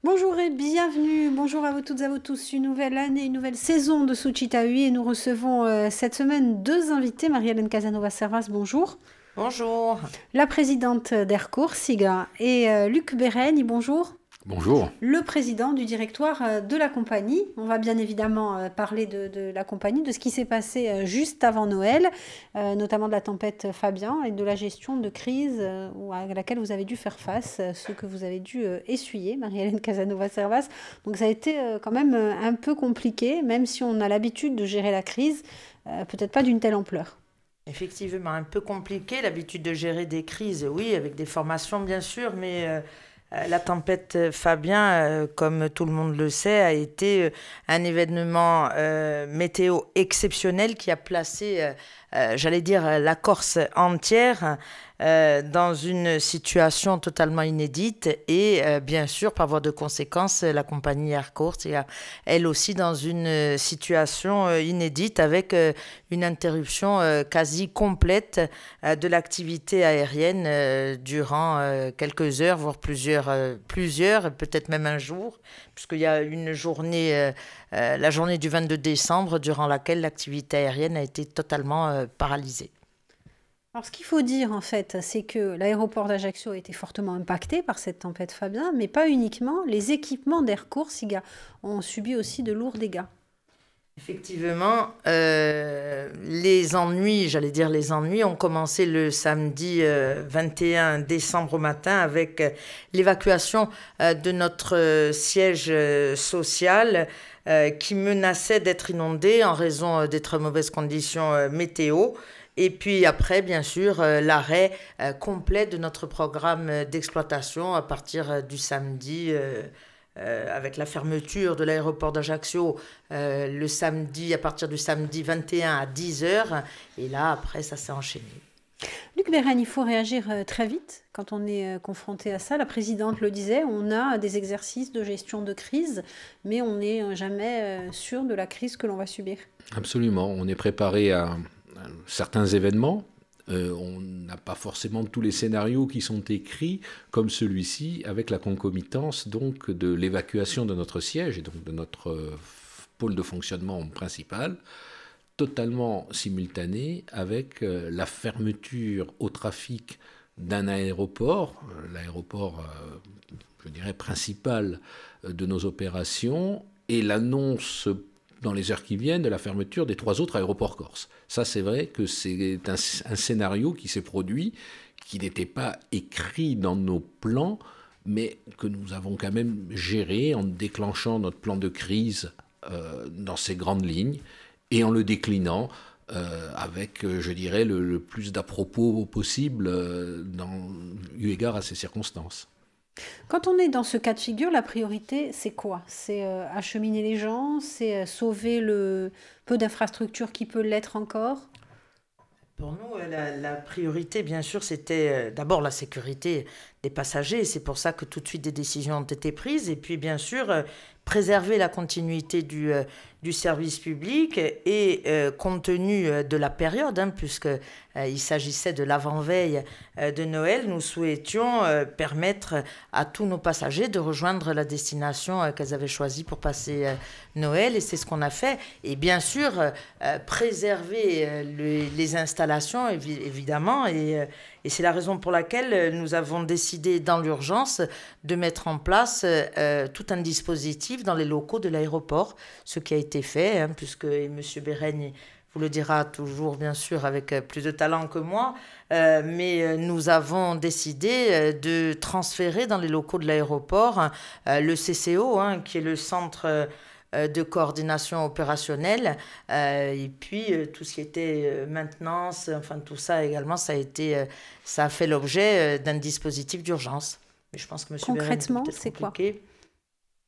Bonjour et bienvenue, bonjour à vous toutes et à vous tous, une nouvelle année, une nouvelle saison de Suchitaui et nous recevons cette semaine deux invités, Marie-Hélène Casanova-Servas, bonjour. Bonjour. La présidente d'Aircourt, Siga, et Luc Bérény, bonjour. Bonjour. Le président du directoire de la compagnie. On va bien évidemment parler de la compagnie, de ce qui s'est passé juste avant Noël, notamment de la tempête Fabien et de la gestion de crise à laquelle vous avez dû faire face, ce que vous avez dû essuyer, Marie-Hélène Casanova-Servas. Donc ça a été quand même un peu compliqué, même si on a l'habitude de gérer la crise, peut-être pas d'une telle ampleur. Effectivement, un peu compliqué, l'habitude de gérer des crises, oui, avec des formations bien sûr, mais la tempête Fabien, comme tout le monde le sait, a été un événement météo exceptionnel qui a placé, j'allais dire, la Corse entière dans une situation totalement inédite et bien sûr, par voie de conséquence, la compagnie Aircourt est elle aussi dans une situation inédite avec une interruption quasi complète de l'activité aérienne durant quelques heures, voire plusieurs, peut-être même un jour, puisqu'il y a une journée, la journée du 22 décembre, durant laquelle l'activité aérienne a été totalement paralysée. Alors, ce qu'il faut dire, en fait, c'est que l'aéroport d'Ajaccio a été fortement impacté par cette tempête Fabien, mais pas uniquement. Les équipements d'Aircourt, Siga, ont subi aussi de lourds dégâts. Effectivement, les ennuis, ont commencé le samedi 21 décembre au matin avec l'évacuation de notre siège social qui menaçait d'être inondé en raison des très mauvaises conditions météo. Et puis après, bien sûr, l'arrêt complet de notre programme d'exploitation à partir du samedi, avec la fermeture de l'aéroport d'Ajaccio le samedi, à partir du samedi 21 à 10 heures. Et là, après, ça s'est enchaîné. Luc Bérény, il faut réagir très vite quand on est confronté à ça. La présidente le disait, on a des exercices de gestion de crise, mais on n'est jamais sûr de la crise que l'on va subir. Absolument, on est préparé à certains événements. On n'a pas forcément tous les scénarios qui sont écrits comme celui-ci, avec la concomitance donc de l'évacuation de notre siège et donc de notre pôle de fonctionnement principal, totalement simultané avec la fermeture au trafic d'un aéroport, l'aéroport, je dirais, principal de nos opérations, et l'annonce dans les heures qui viennent de la fermeture des 3 autres aéroports corses. Ça, c'est vrai que c'est un scénario qui s'est produit, qui n'était pas écrit dans nos plans, mais que nous avons quand même géré en déclenchant notre plan de crise dans ses grandes lignes et en le déclinant avec, je dirais, le plus d'à-propos possible eu égard à ces circonstances. Quand on est dans ce cas de figure, la priorité, c'est quoi? C'est acheminer les gens, c'est sauver le peu d'infrastructures qui peut l'être encore? Pour nous, la priorité, bien sûr, c'était d'abord la sécurité des passagers. C'est pour ça que tout de suite des décisions ont été prises. Et puis, bien sûr, préserver la continuité du service public et compte tenu de la période, puisqu'il s'agissait de l'avant-veille de Noël, nous souhaitions permettre à tous nos passagers de rejoindre la destination qu'elles avaient choisie pour passer Noël, et c'est ce qu'on a fait. Et bien sûr, préserver les installations, évidemment, et c'est la raison pour laquelle nous avons décidé dans l'urgence de mettre en place tout un dispositif dans les locaux de l'aéroport, ce qui a été fait, puisque M. Bérény vous le dira toujours, bien sûr, avec plus de talent que moi, mais nous avons décidé de transférer dans les locaux de l'aéroport le CCO, qui est le centre de coordination opérationnelle, et puis tout ce qui était maintenance, enfin tout ça également, ça a fait l'objet d'un dispositif d'urgence. Mais je pense que M. Concrètement, c'est quoi?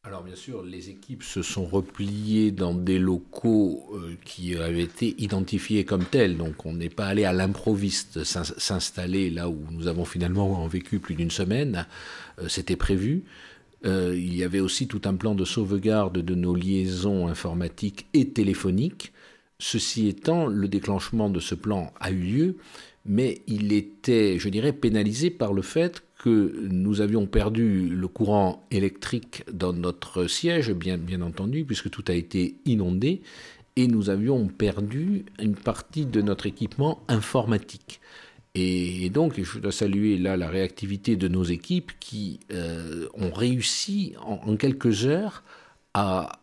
Alors bien sûr, les équipes se sont repliées dans des locaux qui avaient été identifiés comme tels, donc on n'est pas allé à l'improviste s'installer là où nous avons finalement vécu plus d'une semaine, c'était prévu. Il y avait aussi tout un plan de sauvegarde de nos liaisons informatiques et téléphoniques. Ceci étant, le déclenchement de ce plan a eu lieu, mais il était, je dirais, pénalisé par le fait que nous avions perdu le courant électrique dans notre siège, bien entendu, puisque tout a été inondé, et nous avions perdu une partie de notre équipement informatique. Et donc, je dois saluer là la réactivité de nos équipes qui ont réussi en quelques heures à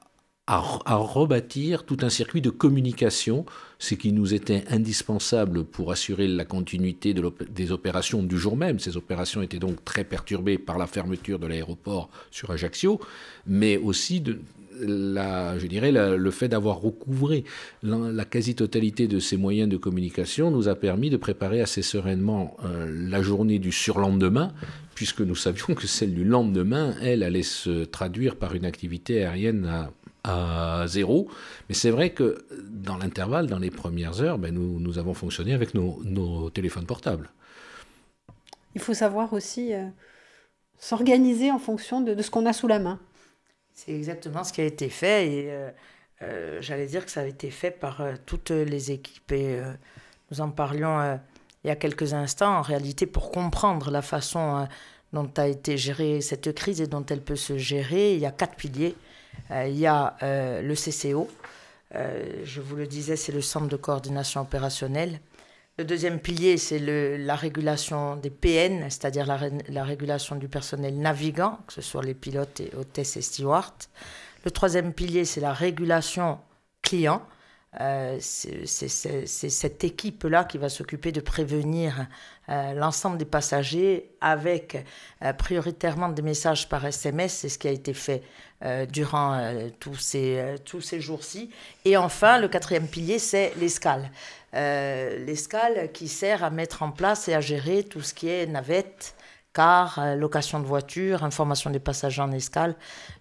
rebâtir tout un circuit de communication, ce qui nous était indispensable pour assurer la continuité des opérations du jour même. Ces opérations étaient donc très perturbées par la fermeture de l'aéroport sur Ajaccio, mais aussi le fait d'avoir recouvré la quasi-totalité de ces moyens de communication nous a permis de préparer assez sereinement la journée du surlendemain, puisque nous savions que celle du lendemain, elle, allait se traduire par une activité aérienne à zéro. Mais c'est vrai que dans l'intervalle, dans les premières heures, nous avons fonctionné avec nos téléphones portables. Il faut savoir aussi s'organiser en fonction de ce qu'on a sous la main. C'est exactement ce qui a été fait et j'allais dire que ça a été fait par toutes les équipes et nous en parlions il y a quelques instants. En réalité, pour comprendre la façon dont a été gérée cette crise et dont elle peut se gérer, il y a 4 piliers. Il y a le CCO, je vous le disais, c'est le centre de coordination opérationnelle. Le deuxième pilier, c'est la régulation des PN, c'est-à-dire la régulation du personnel navigant, que ce soit les pilotes, et hôtesses et stewards. Le troisième pilier, c'est la régulation client. C'est cette équipe-là qui va s'occuper de prévenir l'ensemble des passagers avec prioritairement des messages par SMS. C'est ce qui a été fait durant tous ces jours-ci. Et enfin, le quatrième pilier, c'est l'escale. L'escale qui sert à mettre en place et à gérer tout ce qui est navette, car, location de voiture, information des passagers en escale,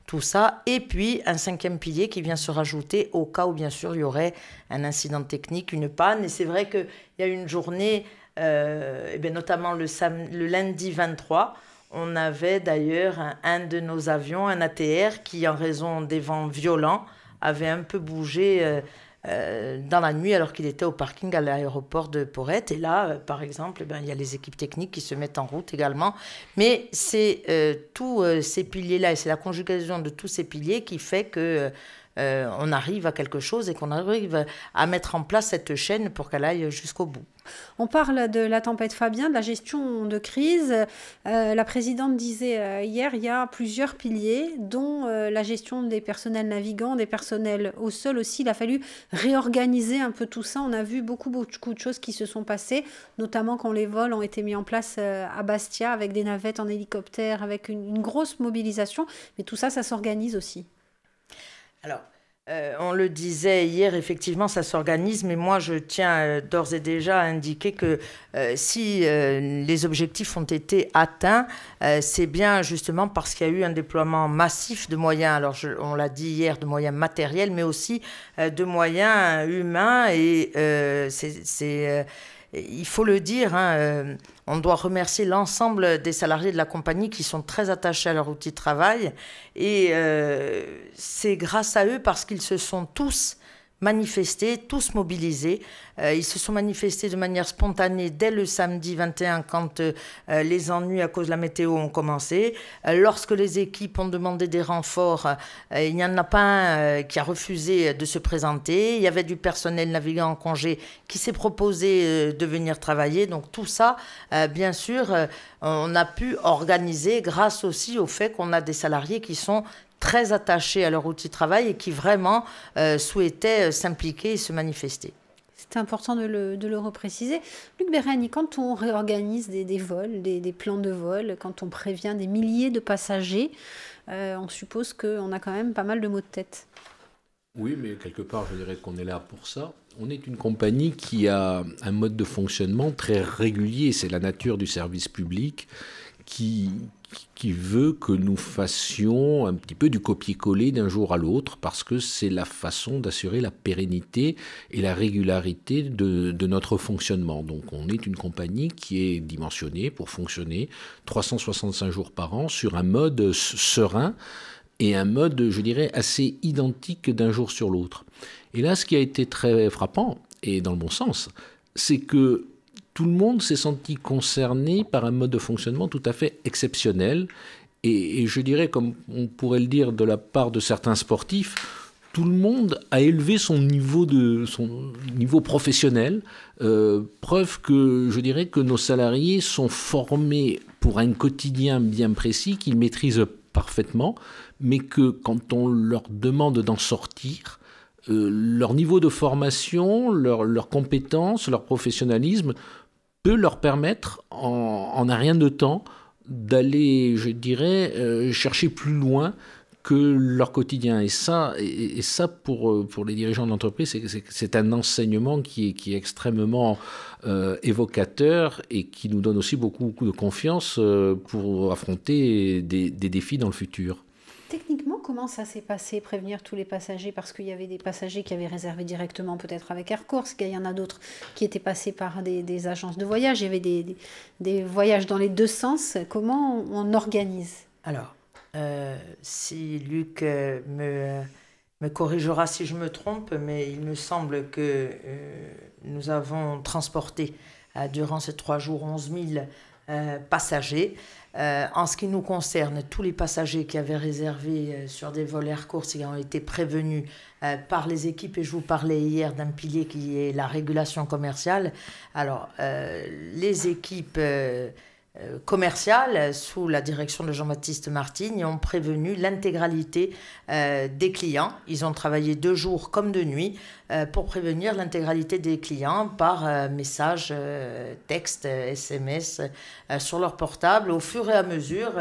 tout ça. Et puis, un cinquième pilier qui vient se rajouter au cas où, bien sûr, il y aurait un incident technique, une panne. Et c'est vrai qu'il y a une journée, notamment le lundi 23, on avait d'ailleurs un de nos avions, un ATR, qui, en raison des vents violents, avait un peu bougé dans la nuit alors qu'il était au parking à l'aéroport de Porrette. Et là, par exemple, il y a les équipes techniques qui se mettent en route également. Mais c'est tous ces piliers-là et c'est la conjugaison de tous ces piliers qui fait que on arrive à quelque chose et qu'on arrive à mettre en place cette chaîne pour qu'elle aille jusqu'au bout. On parle de la tempête Fabien, de la gestion de crise. La présidente disait hier, il y a plusieurs piliers, dont la gestion des personnels navigants, des personnels au sol aussi. Il a fallu réorganiser un peu tout ça. On a vu beaucoup de choses qui se sont passées, notamment quand les vols ont été mis en place à Bastia, avec des navettes en hélicoptère, avec une grosse mobilisation. Mais tout ça, ça s'organise aussi. Alors, on le disait hier, effectivement, ça s'organise, mais moi, je tiens d'ores et déjà à indiquer que si les objectifs ont été atteints, c'est bien justement parce qu'il y a eu un déploiement massif de moyens. Alors, on l'a dit hier, de moyens matériels, mais aussi de moyens humains. Et il faut le dire, on doit remercier l'ensemble des salariés de la compagnie qui sont très attachés à leur outil de travail. Et c'est grâce à eux parce qu'ils se sont tous manifestés, tous mobilisés. Ils se sont manifestés de manière spontanée dès le samedi 21 quand les ennuis à cause de la météo ont commencé. Lorsque les équipes ont demandé des renforts, il n'y en a pas un qui a refusé de se présenter. Il y avait du personnel navigant en congé qui s'est proposé de venir travailler. Donc tout ça, bien sûr, on a pu organiser grâce aussi au fait qu'on a des salariés qui sont très attachés à leur outil de travail et qui vraiment souhaitaient s'impliquer et se manifester. C'est important de le repréciser. Luc Béragny, quand on réorganise des vols, des plans de vol, quand on prévient des milliers de passagers, on suppose qu'on a quand même pas mal de maux de tête. Oui, mais quelque part, je dirais qu'on est là pour ça. On est une compagnie qui a un mode de fonctionnement très régulier. C'est la nature du service public qui veut que nous fassions un petit peu du copier-coller d'un jour à l'autre parce que c'est la façon d'assurer la pérennité et la régularité de notre fonctionnement. Donc on est une compagnie qui est dimensionnée pour fonctionner 365 jours par an sur un mode serein et un mode, je dirais, assez identique d'un jour sur l'autre. Et là, ce qui a été très frappant, et dans le bon sens, c'est que tout le monde s'est senti concerné par un mode de fonctionnement tout à fait exceptionnel. Et je dirais, comme on pourrait le dire de la part de certains sportifs, tout le monde a élevé son niveau professionnel. Preuve que je dirais que nos salariés sont formés pour un quotidien bien précis qu'ils maîtrisent parfaitement, mais que quand on leur demande d'en sortir, leur niveau de formation, leurs compétences, leur professionnalisme peut leur permettre, en un rien de temps, d'aller, je dirais, chercher plus loin que leur quotidien. Et ça pour les dirigeants d'entreprise, c'est un enseignement qui est extrêmement évocateur et qui nous donne aussi beaucoup de confiance pour affronter des défis dans le futur. Techniquement, comment ça s'est passé, prévenir tous les passagers? Parce qu'il y avait des passagers qui avaient réservé directement peut-être avec Air Corse, il y en a d'autres qui étaient passés par des agences de voyage, il y avait des voyages dans les deux sens. Comment on organise? Alors, si Luc me corrigera si je me trompe, mais il me semble que nous avons transporté durant ces 3 jours 11 000 passagers. En ce qui nous concerne, tous les passagers qui avaient réservé sur des vols Air Corse ont été prévenus par les équipes, et je vous parlais hier d'un pilier qui est la régulation commerciale. Alors, les équipes commerciales, sous la direction de Jean-Baptiste Martigne, ont prévenu l'intégralité des clients. Ils ont travaillé 2 jours comme de nuit pour prévenir l'intégralité des clients par message, texte, SMS sur leur portable au fur et à mesure.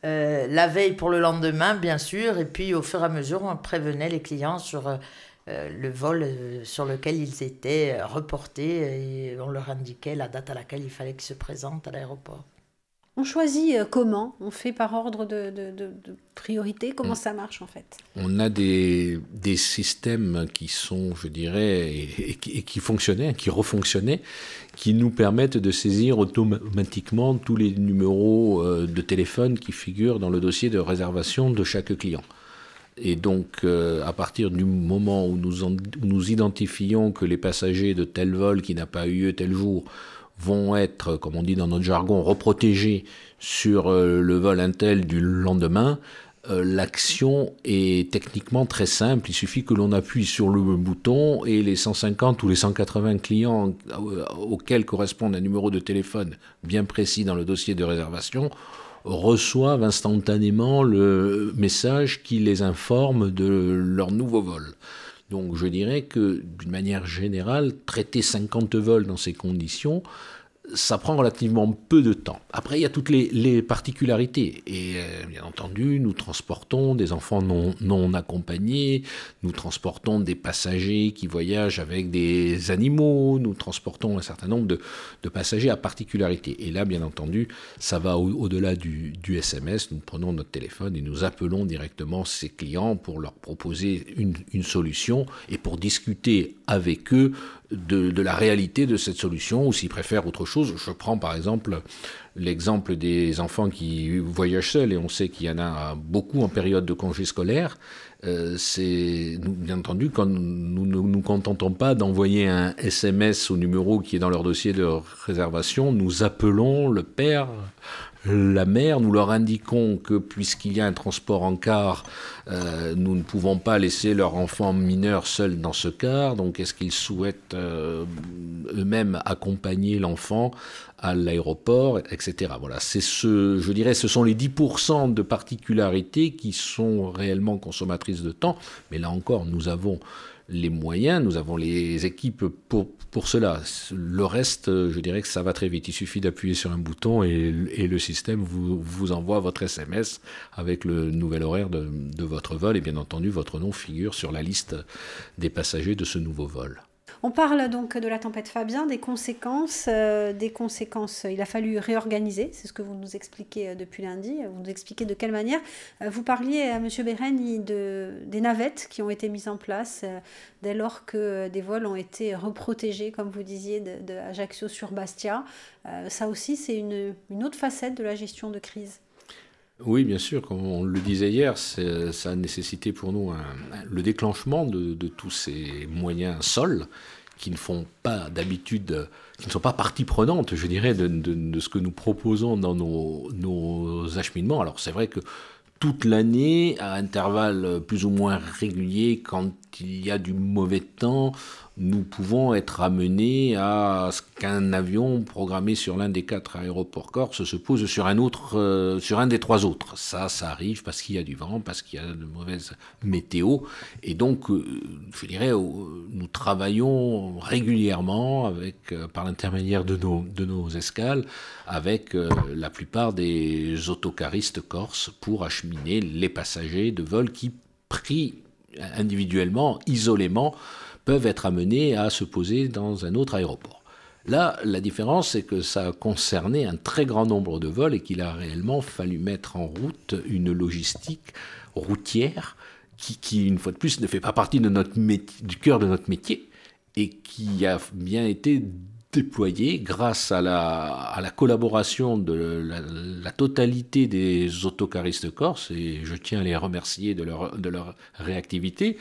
La veille pour le lendemain, bien sûr, et puis au fur et à mesure, on prévenait les clients sur le vol sur lequel ils étaient reportés, et on leur indiquait la date à laquelle il fallait qu'ils se présentent à l'aéroport. On choisit comment? On fait par ordre de priorité? Comment ça marche en fait? On a des systèmes qui sont, je dirais, et qui fonctionnaient, qui refonctionnaient, qui nous permettent de saisir automatiquement tous les numéros de téléphone qui figurent dans le dossier de réservation de chaque client. Et donc, à partir du moment où nous identifions que les passagers de tel vol qui n'a pas eu lieu tel jour vont être, comme on dit dans notre jargon, reprotégés sur le vol Intel du lendemain, l'action est techniquement très simple. Il suffit que l'on appuie sur le bouton et les 150 ou les 180 clients auxquels correspond un numéro de téléphone bien précis dans le dossier de réservation reçoivent instantanément le message qui les informe de leur nouveau vol. Donc je dirais que d'une manière générale, traiter 50 vols dans ces conditions, ça prend relativement peu de temps. Après, il y a toutes les particularités. Et bien entendu, nous transportons des enfants non accompagnés, nous transportons des passagers qui voyagent avec des animaux, nous transportons un certain nombre de passagers à particularité. Et là, bien entendu, ça va au-delà du SMS. Nous prenons notre téléphone et nous appelons directement ces clients pour leur proposer une solution et pour discuter avec eux de la réalité de cette solution, ou s'ils préfèrent autre chose. Je prends par exemple l'exemple des enfants qui voyagent seuls, et on sait qu'il y en a beaucoup en période de congé scolaire. Bien entendu, quand nous ne nous contentons pas d'envoyer un SMS au numéro qui est dans leur dossier de réservation, nous appelons le père, la mère, nous leur indiquons que puisqu'il y a un transport en car, nous ne pouvons pas laisser leur enfant mineur seul dans ce car, donc est-ce qu'ils souhaitent eux-mêmes accompagner l'enfant à l'aéroport, etc. Voilà, je dirais, ce sont les 10% de particularités qui sont réellement consommatrices de temps, mais là encore, nous avons les moyens, nous avons les équipes pour cela. Le reste, je dirais que ça va très vite. Il suffit d'appuyer sur un bouton et le système vous envoie votre SMS avec le nouvel horaire de votre vol, et bien entendu, votre nom figure sur la liste des passagers de ce nouveau vol. On parle donc de la tempête Fabien, des conséquences. Il a fallu réorganiser, c'est ce que vous nous expliquez depuis lundi. Vous nous expliquez de quelle manière. Vous parliez à M. Béren des navettes qui ont été mises en place dès lors que des vols ont été reprotégés, comme vous disiez, de Ajaccio sur Bastia. Ça aussi, c'est une autre facette de la gestion de crise. Oui, bien sûr, comme on le disait hier, ça a nécessité pour nous le déclenchement de tous ces moyens sols qui ne font pas d'habitude, qui ne sont pas partie prenante, je dirais, de ce que nous proposons dans nos acheminements. Alors c'est vrai que toute l'année, à intervalles plus ou moins réguliers, quand il y a du mauvais temps, nous pouvons être amenés à ce qu'un avion programmé sur l'un des 4 aéroports corse se pose sur un des 3 autres. Ça arrive parce qu'il y a du vent, parce qu'il y a de mauvaises météo. Et donc, je dirais, nous travaillons régulièrement par l'intermédiaire de nos escales avec la plupart des autocaristes corses pour acheminer les passagers de vols qui, pris individuellement, isolément, peuvent être amenés à se poser dans un autre aéroport. Là, la différence, c'est que ça a concerné un très grand nombre de vols et qu'il a réellement fallu mettre en route une logistique routière qui, une fois de plus, ne fait pas partie de du cœur de notre métier et qui a bien été déployée grâce à la collaboration de la totalité des autocaristes corses, et je tiens à les remercier de leur réactivité.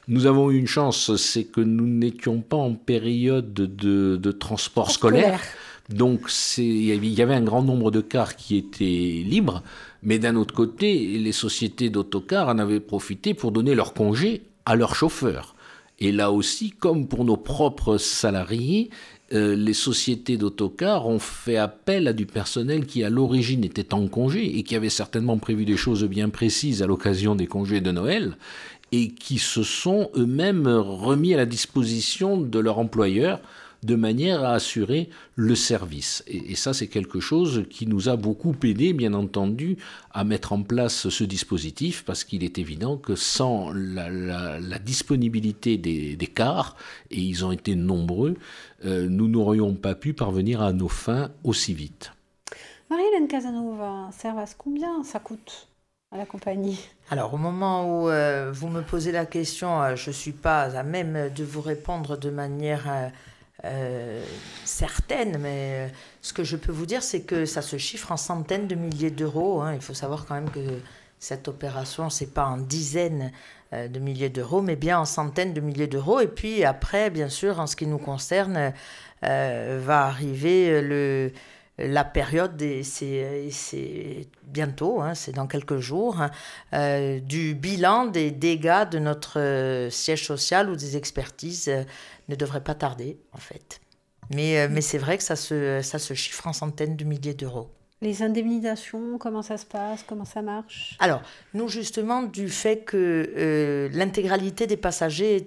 Nous avons eu une chance, c'est que nous n'étions pas en période de transport scolaire. Donc il y avait un grand nombre de cars qui étaient libres, mais d'un autre côté, les sociétés d'autocars en avaient profité pour donner leur congé à leurs chauffeurs. Et là aussi, comme pour nos propres salariés, les sociétés d'autocars ont fait appel à du personnel qui à l'origine était en congé et qui avait certainement prévu des choses bien précises à l'occasion des congés de Noël, et qui se sont eux-mêmes remis à la disposition de leur employeur de manière à assurer le service. Et ça, c'est quelque chose qui nous a beaucoup aidé, bien entendu, à mettre en place ce dispositif, parce qu'il est évident que sans la disponibilité des cars, et ils ont été nombreux, nous n'aurions pas pu parvenir à nos fins aussi vite. Marie-Hélène Casanova, Servas, combien ça coûte à la compagnie? Alors, au moment où vous me posez la question, je ne suis pas à même de vous répondre de manière certaine, mais ce que je peux vous dire, c'est que ça se chiffre en centaines de milliers d'euros. Il faut savoir quand même que cette opération, ce n'est pas en dizaines de milliers d'euros, mais bien en centaines de milliers d'euros. Et puis après, bien sûr, en ce qui nous concerne, va arriver la période, et c'est bientôt, c'est dans quelques jours, du bilan des dégâts de notre siège social, où des expertises ne devraient pas tarder, en fait. Mais c'est vrai que ça se chiffre en centaines de milliers d'euros. Les indemnisations, comment ça se passe, comment ça marche? Alors, nous, justement, du fait que l'intégralité des passagers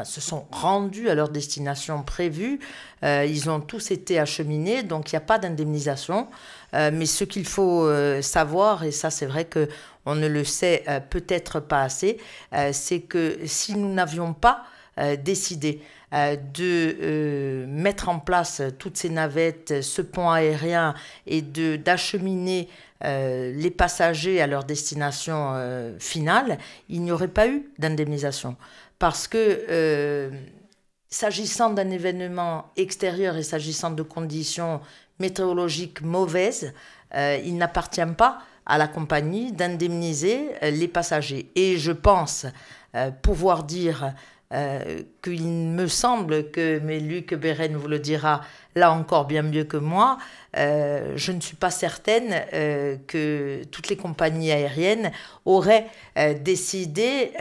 se sont rendus à leur destination prévue. Ils ont tous été acheminés, donc il n'y a pas d'indemnisation. Mais ce qu'il faut savoir, et ça c'est vrai qu'on ne le sait peut-être pas assez, c'est que si nous n'avions pas décidé de mettre en place toutes ces navettes, ce pont aérien, et d'acheminer les passagers à leur destination finale, il n'y aurait pas eu d'indemnisation. Parce que s'agissant d'un événement extérieur et s'agissant de conditions météorologiques mauvaises, il n'appartient pas à la compagnie d'indemniser les passagers. Et je pense pouvoir dire qu'il me semble que, mais Luc Beren vous le dira là encore bien mieux que moi, je ne suis pas certaine que toutes les compagnies aériennes auraient décidé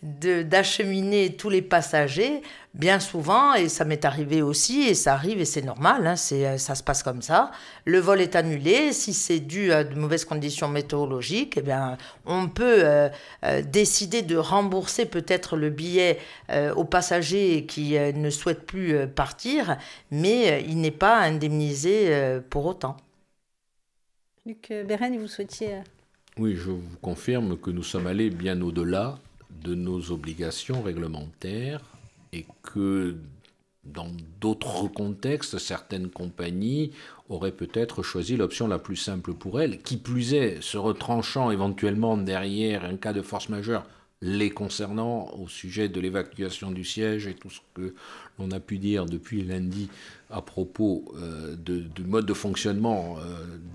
d'acheminer tous les passagers. Bien souvent, et ça m'est arrivé aussi, et ça arrive et c'est normal, ça se passe comme ça, le vol est annulé. Si c'est dû à de mauvaises conditions météorologiques, eh bien, on peut décider de rembourser peut-être le billet aux passagers qui ne souhaitent plus partir, mais il n'est pas indemnisé pour autant. Luc Beren, vous souhaitiez... Oui, je vous confirme que nous sommes allés bien au-delà de nos obligations réglementaires, et que dans d'autres contextes, certaines compagnies auraient peut-être choisi l'option la plus simple pour elles, qui plus est, se retranchant éventuellement derrière un cas de force majeure les concernant au sujet de l'évacuation du siège et tout ce que l'on a pu dire depuis lundi à propos du mode de fonctionnement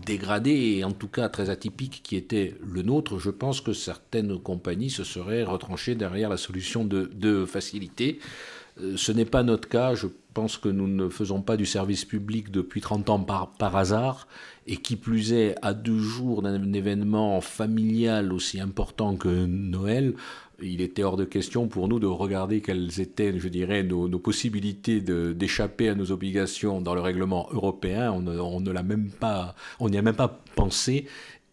dégradé et en tout cas très atypique qui était le nôtre. Je pense que certaines compagnies se seraient retranchées derrière la solution de facilité. Ce n'est pas notre cas. Je pense que nous ne faisons pas du service public depuis 30 ans par hasard. Et qui plus est, à 2 jours d'un événement familial aussi important que Noël, il était hors de question pour nous de regarder quelles étaient, je dirais, nos possibilités d'échapper à nos obligations dans le règlement européen. On n'y a même pas pensé.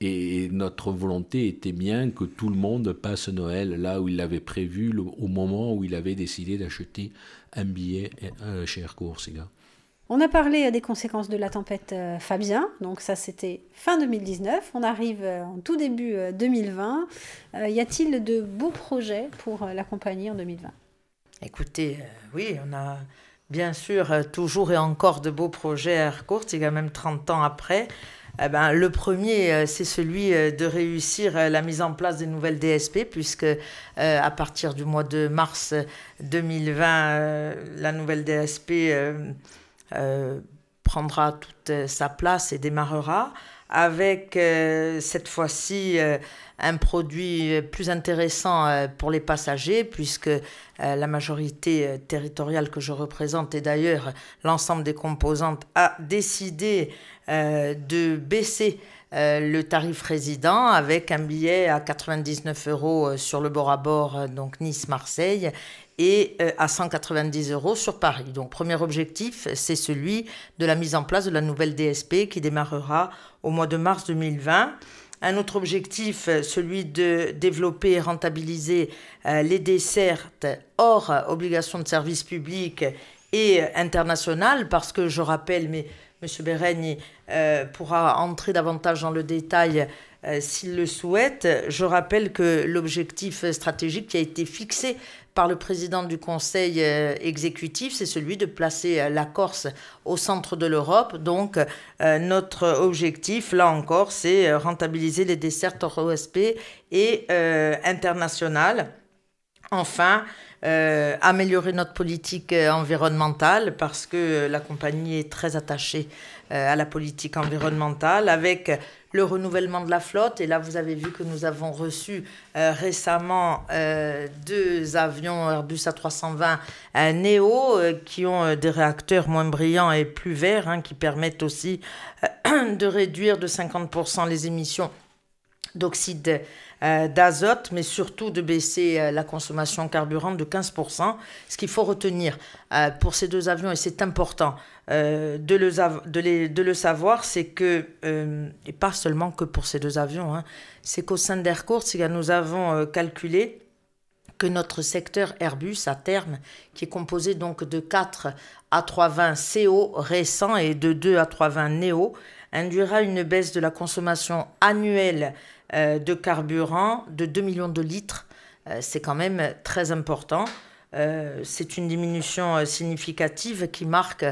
Et notre volonté était bien que tout le monde passe Noël là où il l'avait prévu, au moment où il avait décidé d'acheter un billet chez Air Corsica. On a parlé des conséquences de la tempête Fabien, donc ça c'était fin 2019, on arrive en tout début 2020. Y a-t-il de beaux projets pour la compagnie en 2020 ? Écoutez, oui, on a bien sûr toujours et encore de beaux projets à Air Corsica, même 30 ans après. Le premier, c'est celui de réussir la mise en place des nouvelles DSP, puisque à partir du mois de mars 2020, la nouvelle DSP prendra toute sa place et démarrera avec cette fois-ci un produit plus intéressant pour les passagers, puisque la majorité territoriale que je représente et d'ailleurs l'ensemble des composantes a décidé de baisser le tarif résident avec un billet à 99 € sur le bord à bord, donc Nice-Marseille, et à 190 € sur Paris. Donc, premier objectif, c'est celui de la mise en place de la nouvelle DSP qui démarrera au mois de mars 2020. Un autre objectif, celui de développer et rentabiliser les dessertes hors obligation de service public et international, parce que je rappelle, mais M. Béreigne pourra entrer davantage dans le détail s'il le souhaite. Je rappelle que l'objectif stratégique qui a été fixé par le président du Conseil exécutif, c'est celui de placer la Corse au centre de l'Europe. Donc, notre objectif, là encore, c'est rentabiliser les dessertes hors OSP et internationales. Enfin, améliorer notre politique environnementale, parce que la compagnie est très attachée à la politique environnementale, avec le renouvellement de la flotte. Et là, vous avez vu que nous avons reçu récemment 2 avions Airbus A320 Neo qui ont des réacteurs moins brillants et plus verts, qui permettent aussi de réduire de 50% les émissions d'oxyde d'azote, mais surtout de baisser la consommation carburant de 15%. Ce qu'il faut retenir pour ces 2 avions, et c'est important de le savoir, c'est que, et pas seulement que pour ces 2 avions, c'est qu'au sein d'Air Corsica, nous avons calculé que notre secteur Airbus à terme, qui est composé donc de 4 A320 CO récents et de 2 A320 Neo, induira une baisse de la consommation annuelle de carburant de 2 millions de litres. C'est quand même très important. C'est une diminution significative qui marque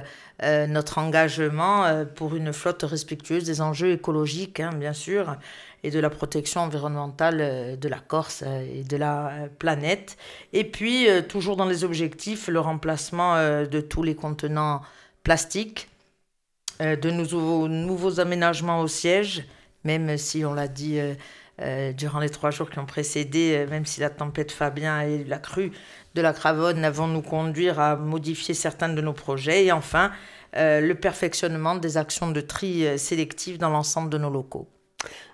notre engagement pour une flotte respectueuse des enjeux écologiques, bien sûr, et de la protection environnementale de la Corse et de la planète. Et puis, toujours dans les objectifs, le remplacement de tous les contenants plastiques, de nouveaux aménagements au siège, même si on l'a dit durant les 3 jours qui ont précédé, même si la tempête Fabien et la crue de la Cravonne vont nous conduire à modifier certains de nos projets. Et enfin, le perfectionnement des actions de tri sélectif dans l'ensemble de nos locaux.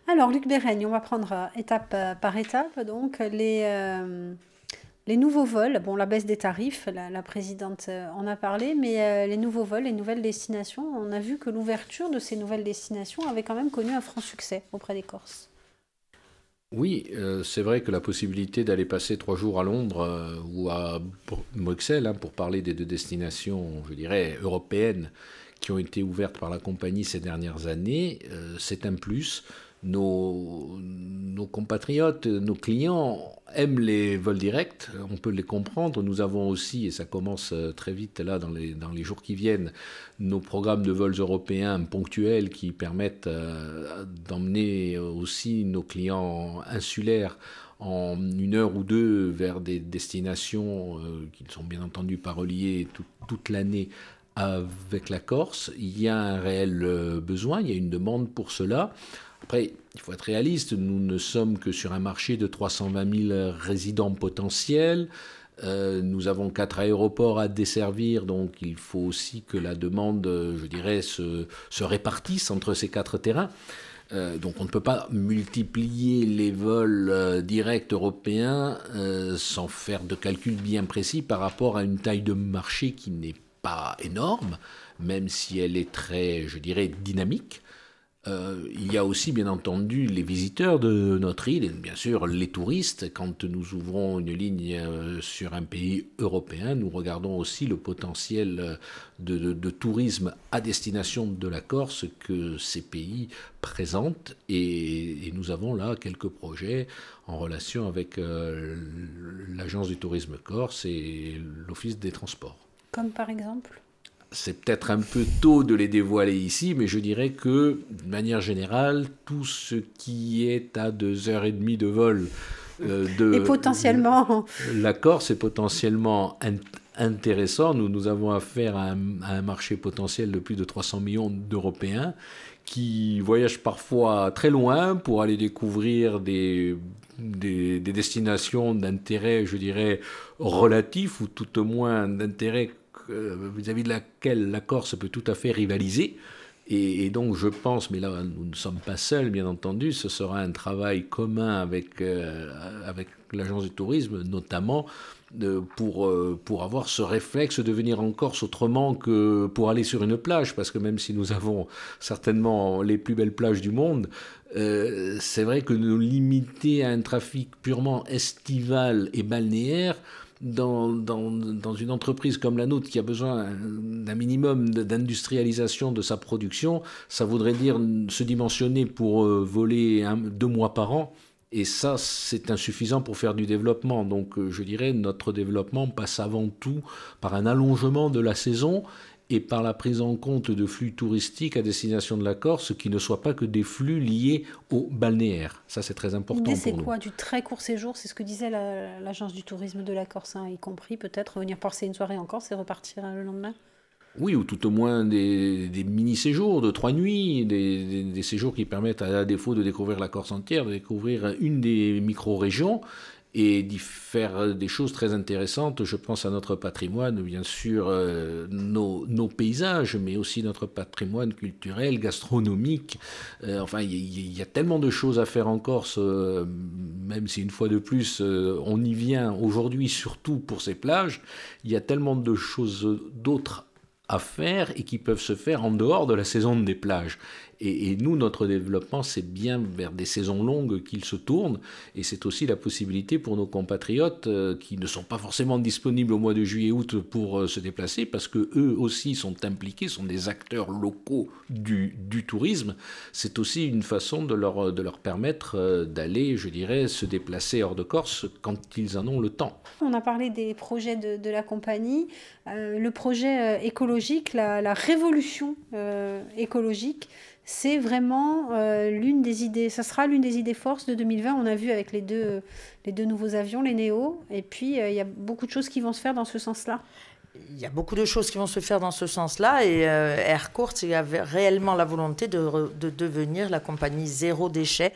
Alors, Luc Béreigne, on va prendre étape par étape. Donc, les nouveaux vols, bon, la baisse des tarifs, la présidente en a parlé, mais les nouveaux vols, les nouvelles destinations, on a vu que l'ouverture de ces nouvelles destinations avait quand même connu un franc succès auprès des Corses. Oui, c'est vrai que la possibilité d'aller passer 3 jours à Londres ou à Bruxelles, pour parler des 2 destinations, je dirais, européennes qui ont été ouvertes par la compagnie ces dernières années, c'est un plus. Nos compatriotes, nos clients aiment les vols directs, on peut les comprendre. Nous avons aussi, et ça commence très vite là dans les jours qui viennent, nos programmes de vols européens ponctuels qui permettent d'emmener aussi nos clients insulaires en 1 heure ou 2 vers des destinations qui ne sont bien entendu pas reliées toute l'année avec la Corse. Il y a un réel besoin, il y a une demande pour cela. Après, il faut être réaliste, nous ne sommes que sur un marché de 320 000 résidents potentiels. Nous avons 4 aéroports à desservir, donc il faut aussi que la demande, je dirais, se répartisse entre ces 4 terrains. Donc on ne peut pas multiplier les vols directs européens sans faire de calcul bien précis par rapport à une taille de marché qui n'est pas énorme, même si elle est très, je dirais, dynamique. Il y a aussi, bien entendu, les visiteurs de notre île et bien sûr les touristes. Quand nous ouvrons une ligne sur un pays européen, nous regardons aussi le potentiel de tourisme à destination de la Corse que ces pays présentent. Et nous avons là quelques projets en relation avec l'Agence du tourisme corse et l'Office des transports. Comme par exemple ? C'est peut-être un peu tôt de les dévoiler ici, mais je dirais que, de manière générale, tout ce qui est à 2h30 de vol et potentiellement la Corse est potentiellement intéressant. Nous avons affaire à un marché potentiel de plus de 300 millions d'Européens qui voyagent parfois très loin pour aller découvrir des destinations d'intérêt, je dirais, relatif, ou tout au moins d'intérêt vis-à-vis de laquelle la Corse peut tout à fait rivaliser. Et donc je pense, mais là nous ne sommes pas seuls bien entendu, ce sera un travail commun avec l'Agence du tourisme notamment pour avoir ce réflexe de venir en Corse autrement que pour aller sur une plage, parce que même si nous avons certainement les plus belles plages du monde, c'est vrai que nous limiter à un trafic purement estival et balnéaire, dans une entreprise comme la nôtre qui a besoin d'un minimum d'industrialisation de sa production, ça voudrait dire se dimensionner pour voler 2 mois par an. Et ça, c'est insuffisant pour faire du développement. Donc, je dirais, notre développement passe avant tout par un allongement de la saison et par la prise en compte de flux touristiques à destination de la Corse qui ne soient pas que des flux liés au balnéaire. Ça, c'est très important pour nous. L'idée, c'est quoi? Du très court séjour? C'est ce que disait l'Agence du tourisme de la Corse, y compris peut-être venir passer une soirée en Corse et repartir le lendemain? Oui, ou tout au moins des mini-séjours de 3 nuits, des séjours qui permettent, à défaut de découvrir la Corse entière, de découvrir une des micro-régions et d'y faire des choses très intéressantes. Je pense à notre patrimoine, bien sûr, nos paysages, mais aussi notre patrimoine culturel, gastronomique. Enfin, il y a tellement de choses à faire en Corse, même si une fois de plus, on y vient aujourd'hui surtout pour ces plages. Il y a tellement de choses d'autres à faire et qui peuvent se faire en dehors de la saison des plages. Et nous, notre développement, c'est bien vers des saisons longues qu'il se tourne, et c'est aussi la possibilité pour nos compatriotes qui ne sont pas forcément disponibles au mois de juillet-août pour se déplacer, parce que eux aussi sont impliqués, sont des acteurs locaux du tourisme. C'est aussi une façon de leur permettre d'aller, je dirais, se déplacer hors de Corse quand ils en ont le temps. On a parlé des projets de la compagnie. Le projet écologique, la révolution écologique, c'est vraiment l'une des idées, ça sera l'une des idées forces de 2020. On a vu avec les deux nouveaux avions, les Néo, et puis il y a beaucoup de choses qui vont se faire dans ce sens-là. Il y a beaucoup de choses qui vont se faire dans ce sens-là, et Air Corse avait réellement la volonté de devenir la compagnie zéro déchet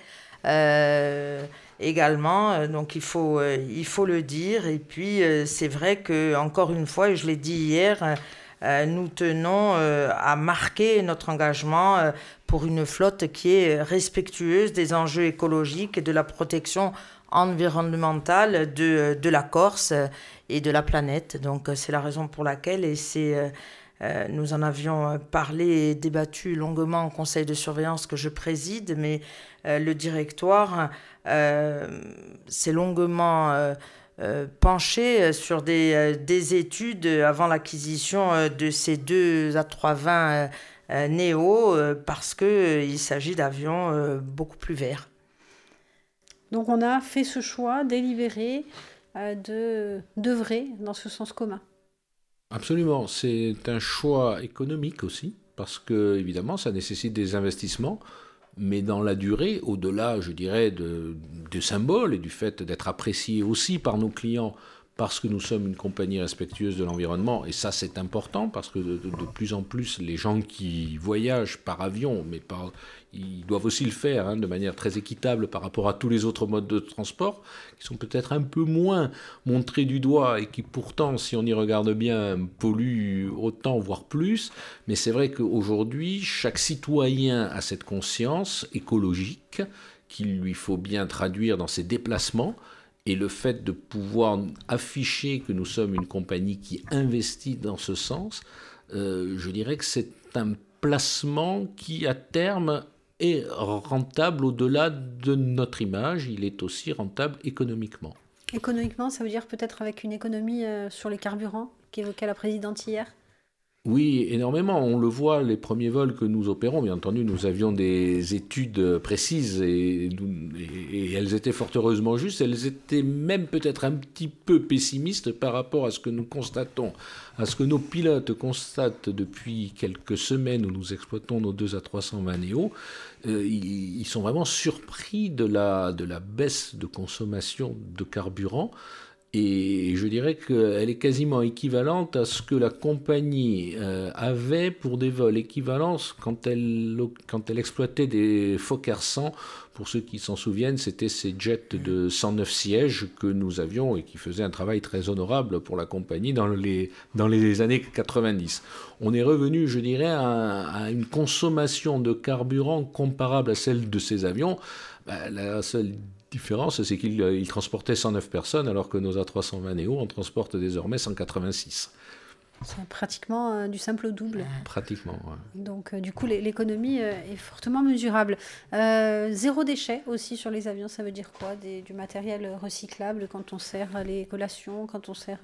également, donc il faut le dire. Et puis c'est vrai que, encore une fois, et je l'ai dit hier, nous tenons à marquer notre engagement pour une flotte qui est respectueuse des enjeux écologiques et de la protection environnementale de la Corse et de la planète. Donc c'est la raison pour laquelle, et nous en avions parlé et débattu longuement au conseil de surveillance que je préside, mais le directoire s'est longuement penché sur des études avant l'acquisition de ces 2 A320 Néo, parce qu'il s'agit d'avions beaucoup plus verts. Donc on a fait ce choix délibéré d'œuvrer dans ce sens commun. Absolument, c'est un choix économique aussi, parce que évidemment ça nécessite des investissements, mais dans la durée, au-delà, je dirais, de symbole et du fait d'être apprécié aussi par nos clients parce que nous sommes une compagnie respectueuse de l'environnement, et ça c'est important parce que de plus en plus les gens qui voyagent par avion, mais ils doivent aussi le faire de manière très équitable par rapport à tous les autres modes de transport, qui sont peut-être un peu moins montrés du doigt et qui pourtant, si on y regarde bien, polluent autant, voire plus. Mais c'est vrai qu'aujourd'hui, chaque citoyen a cette conscience écologique qu'il lui faut bien traduire dans ses déplacements. Et le fait de pouvoir afficher que nous sommes une compagnie qui investit dans ce sens, je dirais que c'est un placement qui, à terme, est rentable au-delà de notre image. Il est aussi rentable économiquement. Économiquement, ça veut dire peut-être avec une économie sur les carburants qu'évoquait la présidente hier? Oui, énormément. On le voit, les premiers vols que nous opérons, bien entendu, nous avions des études précises et elles étaient fort heureusement justes. Elles étaient même peut-être un petit peu pessimistes par rapport à ce que nous constatons, à ce que nos pilotes constatent depuis quelques semaines où nous exploitons nos 2 A320 Neo. Ils sont vraiment surpris de la baisse de consommation de carburant. Et je dirais qu'elle est quasiment équivalente à ce que la compagnie avait pour des vols équivalents quand elle exploitait des Fokker 100. Pour ceux qui s'en souviennent, c'était ces jets de 109 sièges que nous avions et qui faisaient un travail très honorable pour la compagnie dans les années 90. On est revenu, je dirais, à une consommation de carburant comparable à celle de ces avions. La seule différence, c'est qu'il transportait 109 personnes, alors que nos A320 Neo en transportent désormais 186. C'est pratiquement du simple au double. Pratiquement, ouais. Donc, du coup, l'économie est fortement mesurable. Zéro déchet aussi sur les avions, ça veut dire quoi? Du matériel recyclable quand on sert les collations, quand on sert...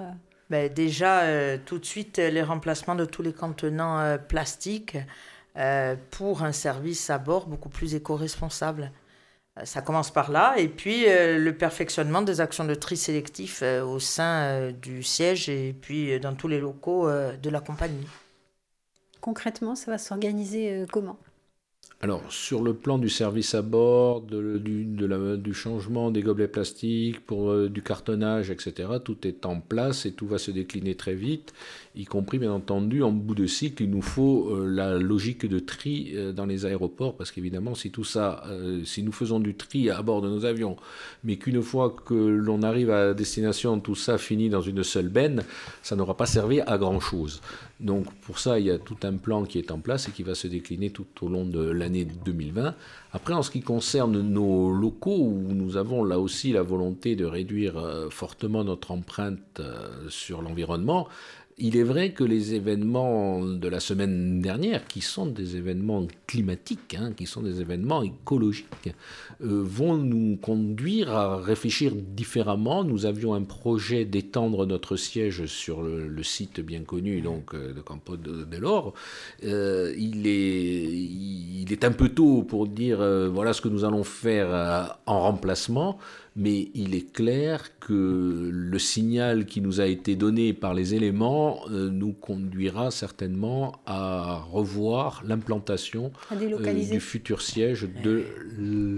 Déjà, tout de suite, les remplacements de tous les contenants plastiques pour un service à bord beaucoup plus éco-responsable. Ça commence par là, et puis le perfectionnement des actions de tri sélectif au sein du siège et puis dans tous les locaux de la compagnie. Concrètement, ça va s'organiser comment ? Alors, sur le plan du service à bord, du changement des gobelets plastiques, pour du cartonnage, etc., tout est en place et tout va se décliner très vite, y compris, bien entendu, en bout de cycle, il nous faut la logique de tri dans les aéroports, parce qu'évidemment, si nous faisons du tri à bord de nos avions, mais qu'une fois que l'on arrive à destination, tout ça finit dans une seule benne, ça n'aura pas servi à grand-chose. Donc, pour ça, il y a tout un plan qui est en place et qui va se décliner tout au long de l'année 2020. Après, en ce qui concerne nos locaux, où nous avons là aussi la volonté de réduire fortement notre empreinte sur l'environnement, il est vrai que les événements de la semaine dernière, qui sont des événements climatiques, qui sont des événements écologiques, vont nous conduire à réfléchir différemment. Nous avions un projet d'étendre notre siège sur le site bien connu donc, de Campo del Oro. Il est un peu tôt pour dire voilà ce que nous allons faire en remplacement. Mais il est clair que le signal qui nous a été donné par les éléments nous conduira certainement à revoir l'implantation du futur siège de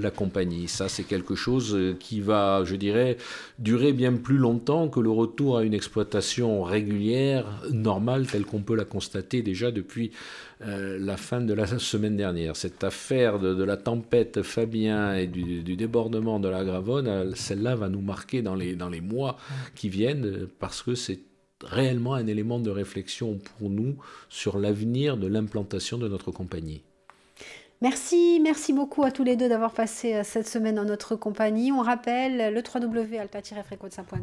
la compagnie. Ça, c'est quelque chose qui va, je dirais, durer bien plus longtemps que le retour à une exploitation régulière, normale, telle qu'on peut la constater déjà depuis la fin de la semaine dernière. Cette affaire de la tempête Fabien et du débordement de la Gravonne, celle-là va nous marquer dans les mois qui viennent, parce que c'est réellement un élément de réflexion pour nous sur l'avenir de l'implantation de notre compagnie. Merci beaucoup à tous les deux d'avoir passé cette semaine en notre compagnie. On rappelle le www.alta-frequenza.com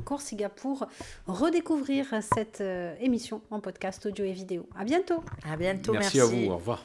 pour redécouvrir cette émission en podcast audio et vidéo. À bientôt. À bientôt, merci. Merci à vous, au revoir.